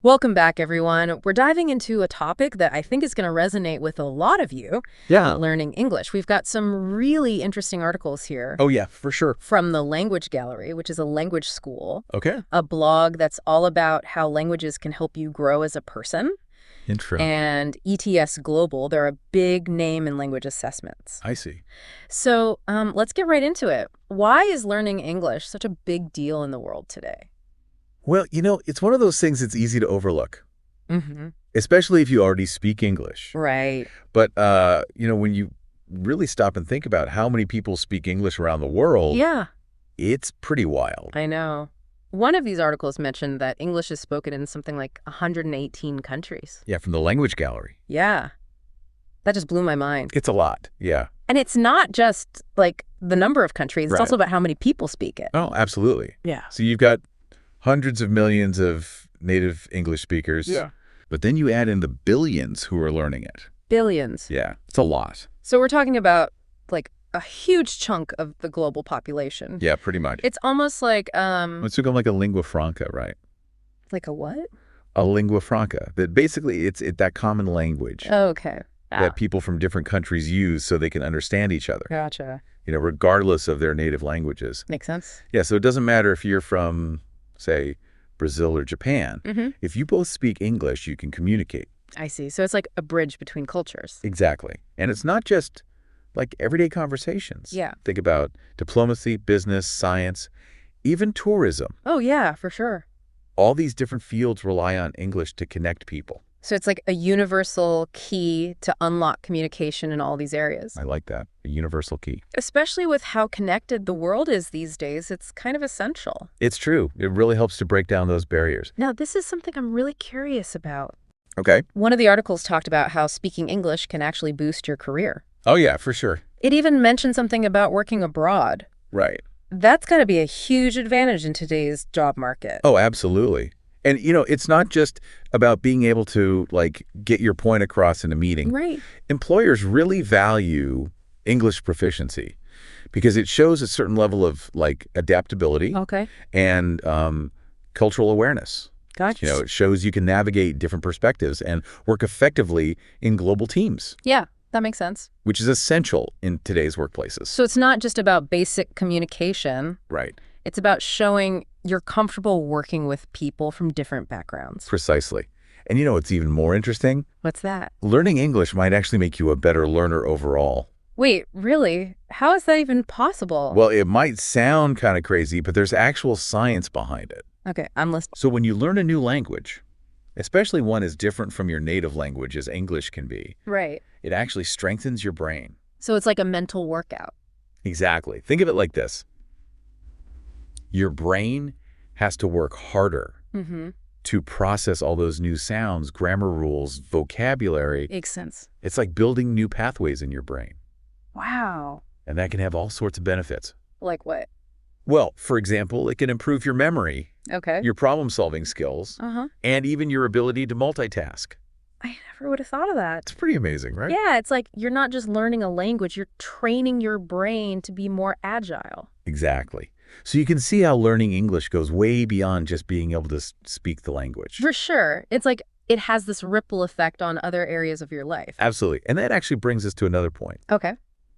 Welcome back, everyone. We're diving into a topic that I think is going to resonate with a lot of you, Yeah. learning English. We've got some really interesting articles here Oh, yeah, for sure. from the Language Gallery, which is a language school, Okay. a blog that's all about how languages can help you grow as a person, Intro. and ETS Global. They're a big name in language assessments. I see. So let's get right into it. Why is learning English such a big deal in the world today? Well, it's one of those things that's easy to overlook, Mm-hmm. especially if you already speak English. Right. But, when you really stop and think about how many people speak English around the world, Yeah. it's pretty wild. I know. One of these articles mentioned that English is spoken in something like 118 countries. Yeah, from the Language Gallery. Yeah. That just blew my mind. It's a lot. Yeah. And it's not just like the number of countries, it's Right. also about how many people speak it. Oh, absolutely. Yeah. So you've got hundreds of millions of native English speakers. Yeah. But then you add in the billions who are learning it. Billions. Yeah, it's a lot. So we're talking about like a huge chunk of the global population. Yeah, pretty much. It's almost like Let's become like a lingua franca, right? like a what? A lingua franca. That basically it's that common language Oh, okay. that people from different countries use so they can understand each other, Gotcha. regardless of their native languages. Makes sense. Yeah, so it doesn't matter if you're from, say, Brazil or Japan. Mm-hmm. If you both speak English, you can communicate. I see. So it's like a bridge between cultures. Exactly. And it's not just like everyday conversations. Yeah. Think about diplomacy, business, science, even tourism. Oh, yeah, for sure. All these different fields rely on English to connect people. So it's like a universal key to unlock communication in all these areas. I like that. A universal key. Especially with how connected the world is these days, it's kind of essential. It's true. It really helps to break down those barriers. Now, this is something I'm really curious about. Okay. One of the articles talked about how speaking English can actually boost your career. Oh, yeah, for sure. It even mentioned something about working abroad. Right. That's got to be a huge advantage in today's job market. Oh, absolutely. And, it's not just about being able to, get your point across in a meeting. Right. Employers really value English proficiency because it shows a certain level of, adaptability Okay. and cultural awareness. Gotcha. It shows you can navigate different perspectives and work effectively in global teams, Yeah, that makes sense. which is essential in today's workplaces. So it's not just about basic communication. Right. It's about showing you're comfortable working with people from different backgrounds. Precisely. And what's even more interesting? What's that? Learning English might actually make you a better learner overall. Wait, really? How is that even possible? Well, it might sound kind of crazy, but there's actual science behind it. Okay, I'm listening. So when you learn a new language, especially one as different from your native language as English can be, Right. it actually strengthens your brain. So it's like a mental workout. Exactly. Think of it like this. Your brain has to work harder Mm-hmm. to process all those new sounds, grammar rules, vocabulary. Makes sense. It's like building new pathways in your brain. Wow. And that can have all sorts of benefits. Like what? Well, for example, it can improve your memory, Okay. your problem-solving skills, Uh-huh. and even your ability to multitask. I never would have thought of that. It's pretty amazing, right? Yeah, it's like you're not just learning a language, you're training your brain to be more agile. Exactly. So you can see how learning English goes way beyond just being able to speak the language. For sure. It's like it has this ripple effect on other areas of your life. Absolutely. And that actually brings us to another point. Okay.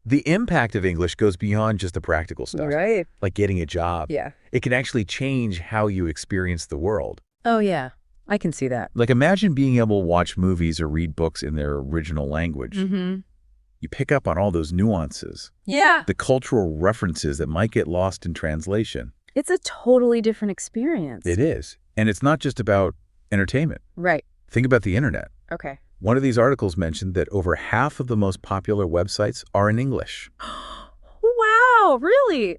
The impact of English goes beyond just the practical stuff, Right. like getting a job. Yeah. It can actually change how you experience the world. Oh, yeah. I can see that. Like imagine being able to watch movies or read books in their original language. Mm-hmm. You pick up on all those nuances, Yeah. the cultural references that might get lost in translation. It's a totally different experience. It is. And it's not just about entertainment. Right. Think about the internet. Okay. One of these articles mentioned that over half of the most popular websites are in English. Wow, really?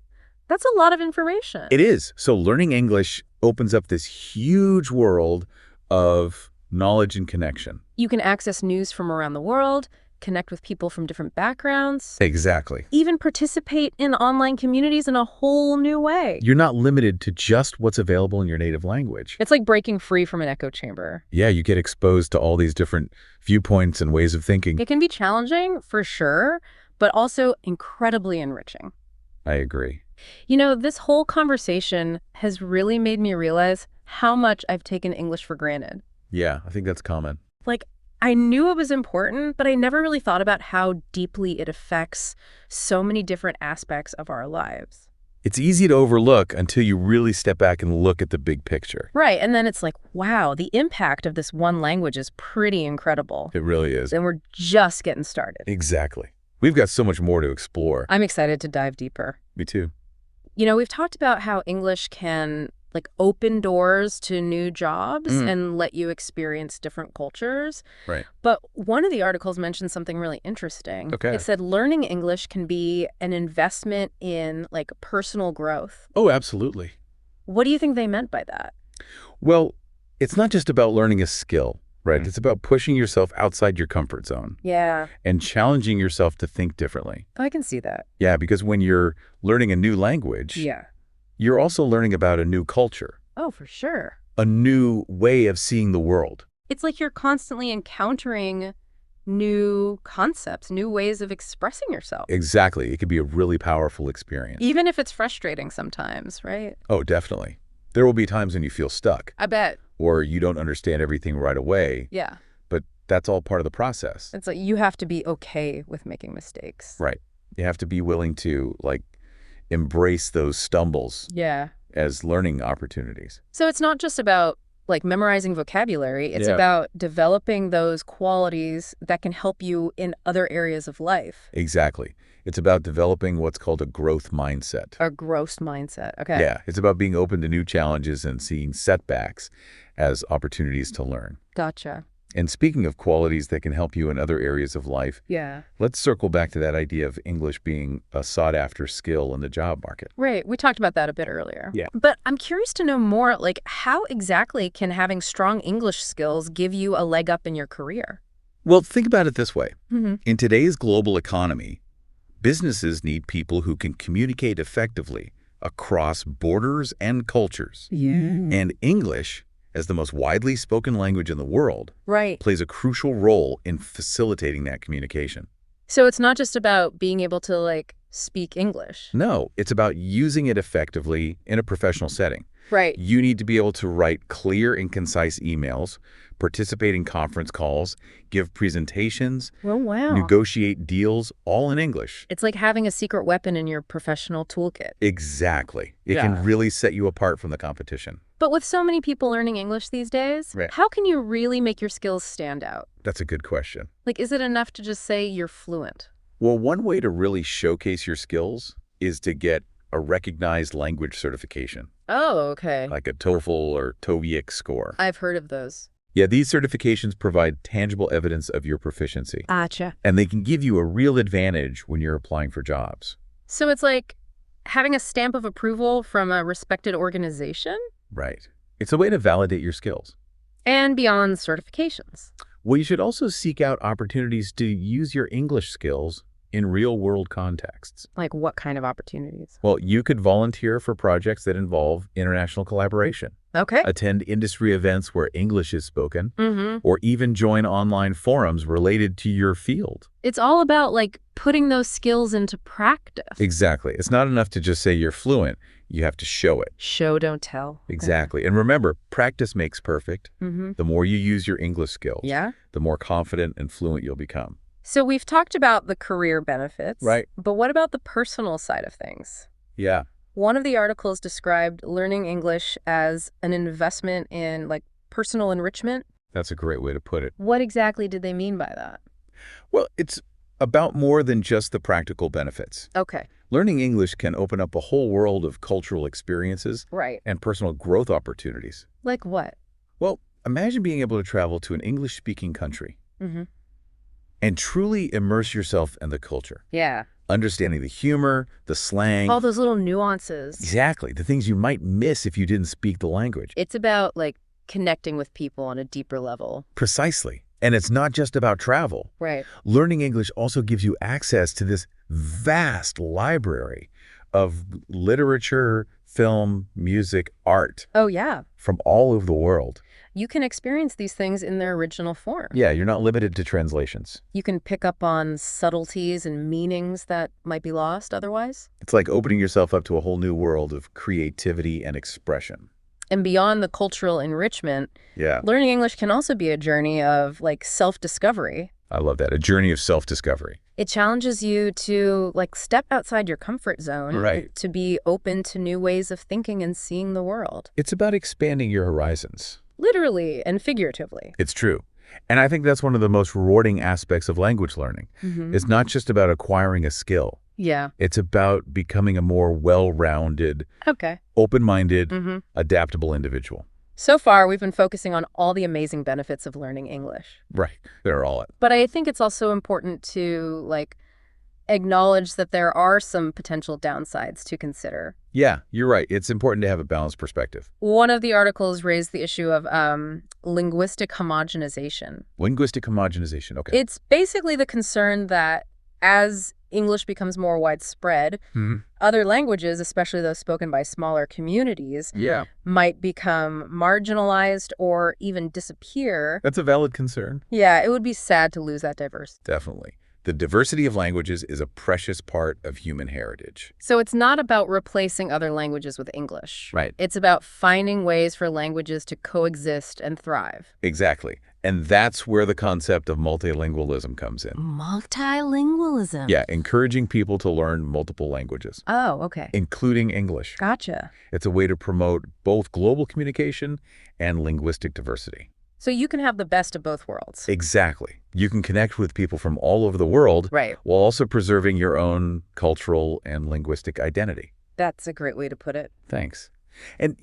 That's a lot of information. It is. So learning English opens up this huge world of knowledge and connection. You can access news from around the world, connect with people from different backgrounds, Exactly. even participate in online communities in a whole new way. You're not limited to just what's available in your native language. It's like breaking free from an echo chamber. Yeah, you get exposed to all these different viewpoints and ways of thinking. It can be challenging, for sure, but also incredibly enriching. I agree. This whole conversation has really made me realize how much I've taken English for granted. Yeah, I think that's common. Like, I knew it was important, but I never really thought about how deeply it affects so many different aspects of our lives. It's easy to overlook until you really step back and look at the big picture. Right, and then it's like, wow, the impact of this one language is pretty incredible. It really is. And we're just getting started. Exactly. We've got so much more to explore. I'm excited to dive deeper. Me too. You know, we've talked about how English can open doors to new jobs and let you experience different cultures. Right. But one of the articles mentioned something really interesting. Okay. It said learning English can be an investment in personal growth. Oh, absolutely. What do you think they meant by that? Well, it's not just about learning a skill, right? It's about pushing yourself outside your comfort zone Yeah. and challenging yourself to think differently. I can see that. Yeah, because when you're learning a new language, Yeah. you're also learning about a new culture, Oh, for sure. a new way of seeing the world. It's like you're constantly encountering new concepts, new ways of expressing yourself. Exactly. It can be a really powerful experience. Even if it's frustrating sometimes, right? Oh, definitely. There will be times when you feel stuck I bet. or you don't understand everything right away, Yeah. but that's all part of the process. It's like you have to be okay with making mistakes. Right. You have to be willing to, embrace those stumbles Yeah. as learning opportunities. So it's not just about memorizing vocabulary. It's Yeah. about developing those qualities that can help you in other areas of life. Exactly. It's about developing what's called a growth mindset. A growth mindset. Okay. Yeah, it's about being open to new challenges and seeing setbacks as opportunities to learn. Gotcha. And speaking of qualities that can help you in other areas of life, Yeah. let's circle back to that idea of English being a sought-after skill in the job market. Right. We talked about that a bit earlier. Yeah. But I'm curious to know more, how exactly can having strong English skills give you a leg up in your career? Well, think about it this way. Mm-hmm. In today's global economy, businesses need people who can communicate effectively across borders and cultures. Yeah. And English, as the most widely spoken language in the world, Right. plays a crucial role in facilitating that communication. So it's not just about being able to speak English. No, it's about using it effectively in a professional setting. Right. You need to be able to write clear and concise emails, participate in conference calls, give presentations, Oh, wow. negotiate deals, all in English. It's like having a secret weapon in your professional toolkit. Exactly. It Yeah. can really set you apart from the competition. But with so many people learning English these days, Right. how can you really make your skills stand out? That's a good question. Is it enough to just say you're fluent? Well, one way to really showcase your skills is to get a recognized language certification, Oh, okay. like a TOEFL or TOEIC score. I've heard of those. Yeah, these certifications provide tangible evidence of your proficiency, Gotcha. and they can give you a real advantage when you're applying for jobs. So it's like having a stamp of approval from a respected organization? Right. It's a way to validate your skills. And beyond certifications. Well, you should also seek out opportunities to use your English skills in real-world contexts. Like what kind of opportunities? Well, you could volunteer for projects that involve international collaboration, Okay. attend industry events where English is spoken, Mm-hmm. or even join online forums related to your field. It's all about putting those skills into practice. Exactly. It's not enough to just say you're fluent. You have to show it. Show, don't tell. Exactly. And remember, practice makes perfect. Mm-hmm. The more you use your English skills, Yeah. the more confident and fluent you'll become. So we've talked about the career benefits. Right. But what about the personal side of things? Yeah. One of the articles described learning English as an investment in personal enrichment. That's a great way to put it. What exactly did they mean by that? Well, it's about more than just the practical benefits. Okay. Learning English can open up a whole world of cultural experiences Right. and personal growth opportunities. Like what? Well, imagine being able to travel to an English-speaking country Mm-hmm. and truly immerse yourself in the culture, Yeah. understanding the humor, the slang. All those little nuances. Exactly, the things you might miss if you didn't speak the language. It's about connecting with people on a deeper level. Precisely. And it's not just about travel. Right. Learning English also gives you access to this vast library of literature, film, music, art Oh, yeah. from all over the world. You can experience these things in their original form. Yeah, you're not limited to translations. You can pick up on subtleties and meanings that might be lost otherwise. It's like opening yourself up to a whole new world of creativity and expression. And beyond the cultural enrichment, Yeah, learning English can also be a journey of, like, self-discovery. I love that. A journey of self-discovery. It challenges you to, like, step outside your comfort zone, Right. to be open to new ways of thinking and seeing the world, It's about expanding your horizons. literally and figuratively. It's true. And I think that's one of the most rewarding aspects of language learning. It's not just about acquiring a skill. Yeah. It's about becoming a more well-rounded, Okay. open-minded, adaptable individual. So far, we've been focusing on all the amazing benefits of learning English. Right. They're all it. But I think it's also important to, like, acknowledge that there are some potential downsides to consider. Yeah, you're right. It's important to have a balanced perspective. One of the articles raised the issue of linguistic homogenization. Linguistic homogenization. Okay. It's basically the concern that as English becomes more widespread, other languages, especially those spoken by smaller communities, Yeah. might become marginalized or even disappear. That's a valid concern. Yeah, it would be sad to lose that diversity. Definitely. The diversity of languages is a precious part of human heritage. So it's not about replacing other languages with English. Right. It's about finding ways for languages to coexist and thrive. Exactly. And that's where the concept of multilingualism comes in. Multilingualism. Yeah, encouraging people to learn multiple languages, Oh, okay. including English. Gotcha. It's a way to promote both global communication and linguistic diversity. So you can have the best of both worlds. Exactly. You can connect with people from all over the world Right. while also preserving your own cultural and linguistic identity. That's a great way to put it. Thanks. And,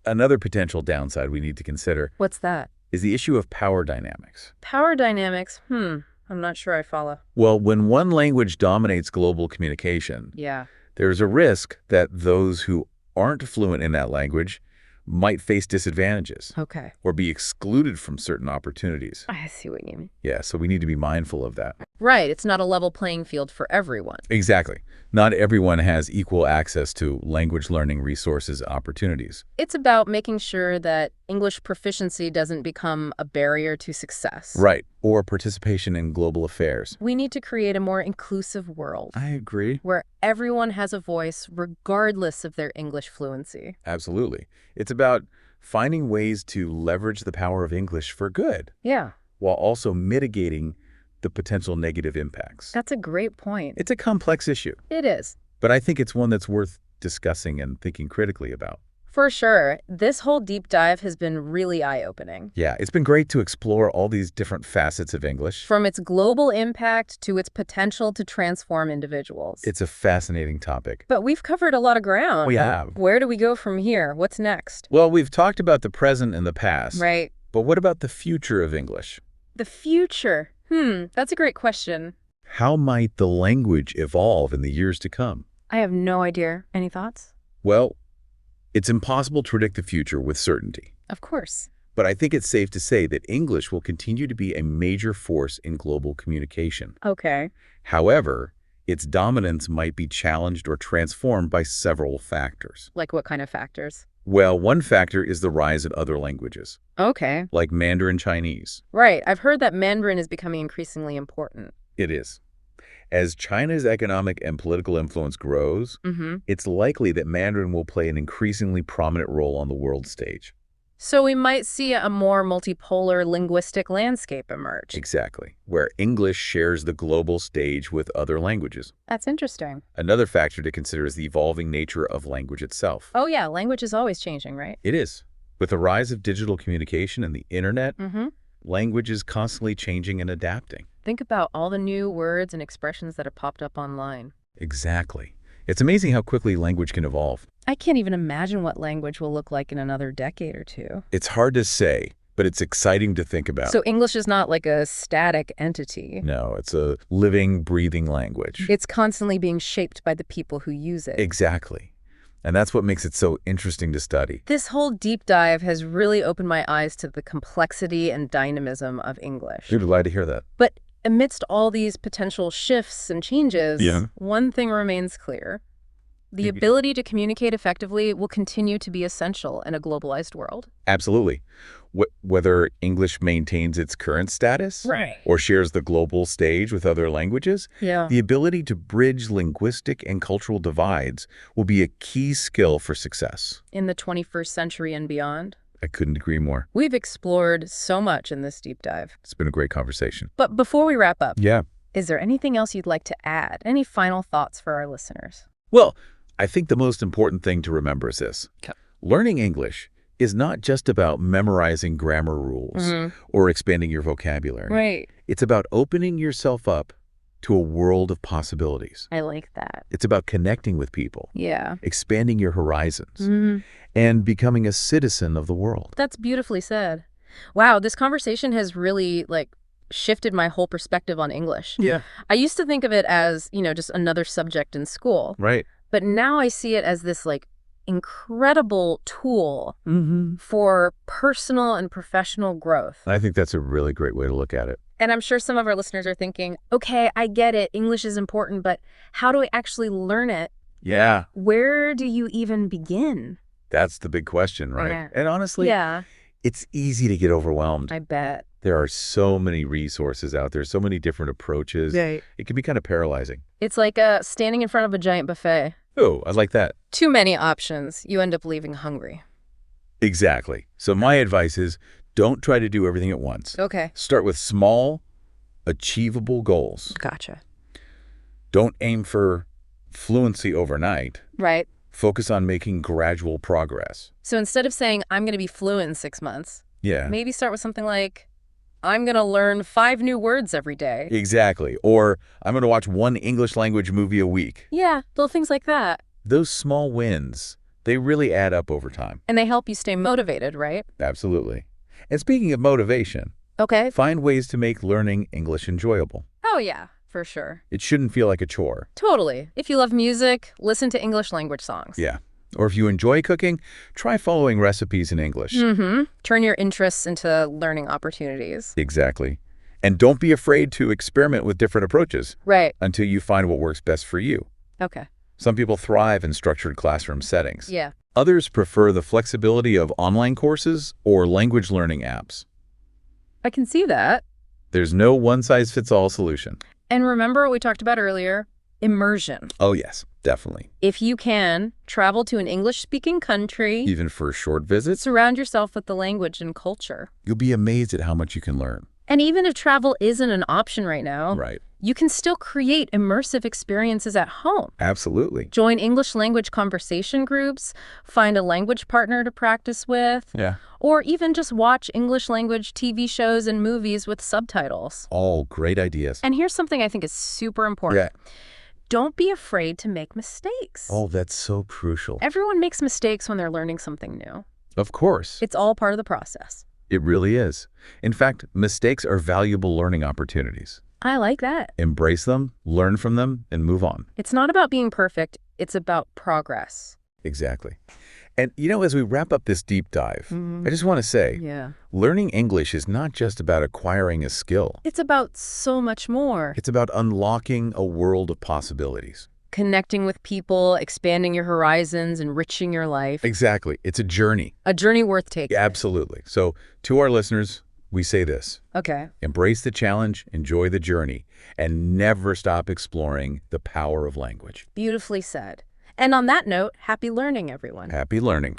another potential downside we need to consider What's that? is the issue of power dynamics. Power dynamics. I'm not sure I follow. Well, when one language dominates global communication, Yeah. there's a risk that those who aren't fluent in that language might face disadvantages Okay. or be excluded from certain opportunities. I see what you mean. Yeah, so we need to be mindful of that. Right. It's not a level playing field for everyone. Exactly. Not everyone has equal access to language learning resources and opportunities. It's about making sure that English proficiency doesn't become a barrier to success. Right. Or participation in global affairs. We need to create a more inclusive world I agree. where everyone has a voice regardless of their English fluency. Absolutely. It's about finding ways to leverage the power of English for good Yeah. while also mitigating the potential negative impacts. That's a great point. It's a complex issue, It is. but I think it's one that's worth discussing and thinking critically about. For sure. This whole deep dive has been really eye-opening. Yeah, it's been great to explore all these different facets of English. From its global impact to its potential to transform individuals. It's a fascinating topic. But we've covered a lot of ground. We have. Where do we go from here? What's next? Well, we've talked about the present and the past. Right. But what about the future of English? The future. That's a great question. How might the language evolve in the years to come? I have no idea. Any thoughts? Well, it's impossible to predict the future with certainty. Of course. But I think it's safe to say that English will continue to be a major force in global communication. Okay. However, its dominance might be challenged or transformed by several factors. Like what kind of factors? Well, one factor is the rise of other languages, Okay. like Mandarin Chinese. Right. I've heard that Mandarin is becoming increasingly important. It is. As China's economic and political influence grows, it's likely that Mandarin will play an increasingly prominent role on the world stage. So we might see a more multipolar linguistic landscape emerge. Exactly, where English shares the global stage with other languages. That's interesting. Another factor to consider is the evolving nature of language itself. Oh, yeah. Language is always changing, right? It is. With the rise of digital communication and the internet, language is constantly changing and adapting. Think about all the new words and expressions that have popped up online. Exactly. It's amazing how quickly language can evolve. I can't even imagine what language will look like in another decade or two. It's hard to say, but it's exciting to think about. So English is not like a static entity. No, it's a living, breathing language. It's constantly being shaped by the people who use it. Exactly. And that's what makes it so interesting to study. This whole deep dive has really opened my eyes to the complexity and dynamism of English. Good, glad to hear that. But amidst all these potential shifts and changes, one thing remains clear. The ability to communicate effectively will continue to be essential in a globalized world. Absolutely. Whether English maintains its current status Right. or shares the global stage with other languages, Yeah. the ability to bridge linguistic and cultural divides will be a key skill for success. In the 21st century and beyond. I couldn't agree more. We've explored so much in this deep dive. It's been a great conversation. But before we wrap up, Yeah. is there anything else you'd like to add? Any final thoughts for our listeners? Well, I think the most important thing to remember is this. Okay. Learning English is not just about memorizing grammar rules or expanding your vocabulary. Right. It's about opening yourself up to a world of possibilities. I like that. It's about connecting with people, Yeah. expanding your horizons, and becoming a citizen of the world. That's beautifully said. Wow, this conversation has really, shifted my whole perspective on English. Yeah. I used to think of it as, just another subject in school. Right. But now I see it as this, incredible tool for personal and professional growth. I think that's a really great way to look at it. And I'm sure some of our listeners are thinking, okay, I get it. English is important, but how do I actually learn it? Yeah. Where do you even begin? That's the big question, right? Yeah. And honestly, Yeah, it's easy to get overwhelmed. I bet. There are so many resources out there, so many different approaches. Right. It can be kind of paralyzing. It's like standing in front of a giant buffet. Oh, I like that. Too many options. You end up leaving hungry. Exactly. So my advice is don't try to do everything at once. Okay. Start with small, achievable goals. Gotcha. Don't aim for fluency overnight. Right. Focus on making gradual progress. So instead of saying, I'm going to be fluent in 6 months, Yeah. maybe start with something like, I'm going to learn 5 new words every day. Exactly. Or I'm going to watch one English language movie a week. Yeah, little things like that. Those small wins, they really add up over time. And they help you stay motivated, right? Absolutely. And speaking of motivation, Okay. find ways to make learning English enjoyable. Oh, yeah, for sure. It shouldn't feel like a chore. Totally. If you love music, listen to English language songs. Yeah. Or if you enjoy cooking, try following recipes in English. Turn your interests into learning opportunities. Exactly. And don't be afraid to experiment with different approaches Right. until you find what works best for you. Okay. Some people thrive in structured classroom settings. Yeah. Others prefer the flexibility of online courses or language learning apps. I can see that. There's no one-size-fits-all solution. And remember what we talked about earlier? Immersion. Oh, yes, definitely. If you can, travel to an English-speaking country. Even for short visits, Surround yourself with the language and culture. you'll be amazed at how much you can learn. And even if travel isn't an option right now, Right. you can still create immersive experiences at home. Absolutely. Join English language conversation groups, find a language partner to practice with, Yeah. or even just watch English language TV shows and movies with subtitles. All great ideas. And here's something I think is super important. Yeah. Don't be afraid to make mistakes. Oh, that's so crucial. Everyone makes mistakes when they're learning something new. Of course. It's all part of the process. It really is. In fact, mistakes are valuable learning opportunities. I like that. Embrace them, learn from them, and move on. It's not about being perfect. It's about progress. Exactly. And, as we wrap up this deep dive, I just want to say, Yeah. learning English is not just about acquiring a skill. It's about so much more. It's about unlocking a world of possibilities. Connecting with people, expanding your horizons, enriching your life. Exactly. It's a journey. A journey worth taking. Absolutely. So to our listeners, we say this. Okay. Embrace the challenge, enjoy the journey, and never stop exploring the power of language. Beautifully said. And on that note, happy learning, everyone. Happy learning.